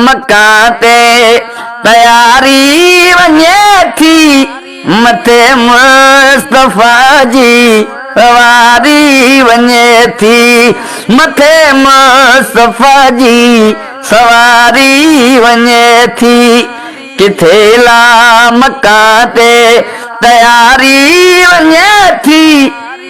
मक्का ते तयारी वञे थी मथे मुस्तफा जी सवारी वञे थी मथे मुस्तफा जी सवारी वञे थी किथे ला मक्का ते तयारी वञे थी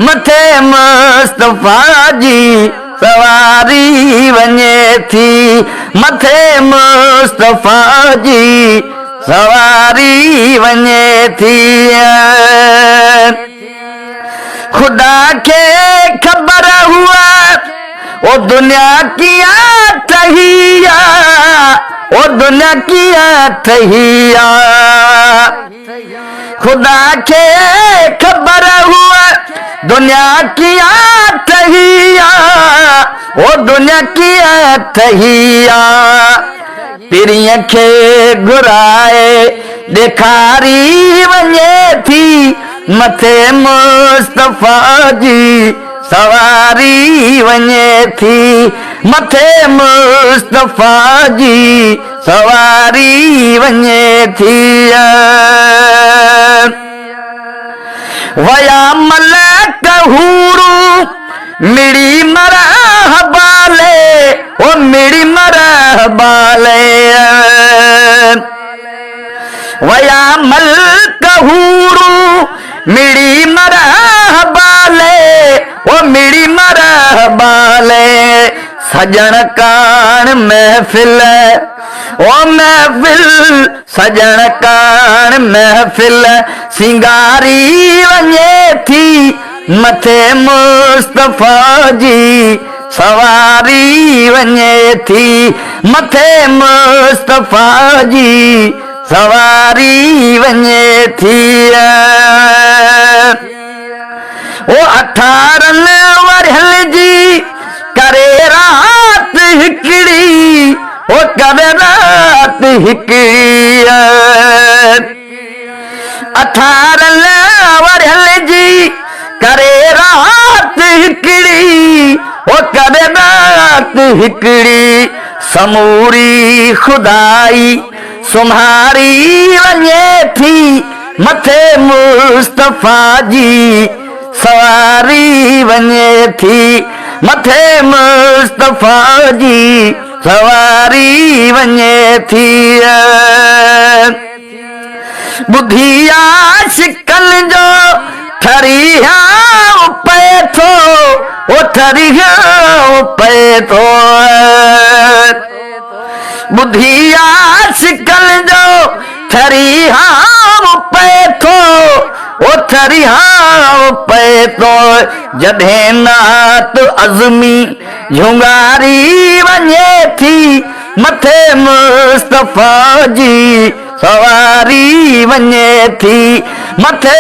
मथे मुस्तफा जी सवारी वञे थी मथे मुस्तफा जी सवारी वञे थी खुदा के खबर हुआ ओ दुनिया किया ठहिया ओ दुनिया किया ठहिया खुदा के खबर हुआ दुनिया किया ठहिया ओ दुनिया किया ठहिया पिरिय खे घुराए ॾेखारी वञे थी मथे मुस्तफा जी सवारी वञे थी मथे मुस्तफा जी सवारी वञे थी वया मलक हूरू मिड़ी मरहबाले ओ मिड़ी मरहबाले वया मलक हूरू मिड़ी मरहबाले ओ मिड़ी मरहबाले सजण कान महफिल ओ महफिल सजण कान महफिल सिंगारी वञे थी मथे मुस्तफा जी सवारी वञे थी मथे मुस्तफा जी सवारी वञे थी ओ 18 वरहल जी करे रात हिकड़ी ओ करे रात हिकड़ी 18 वरहल जी करे रात हिकड़ी ओ करे रात हिकड़ी समूरी खुदाई सुम्हारी वञे थी मथे मुस्तफा जी सवारी वञे थी मथे मुस्तफा जी सवारी वञे थी बुधिया शिकल जो ठरिया पे थो ओ ठरिया पे थो बुधिया शिकल जो ठरिया पे थो ओ ठरिया पे थो जॾहिं नात अज़मी झुंगारी वञे थी मथे मुस्तफा जी सवारी वञे थी मथे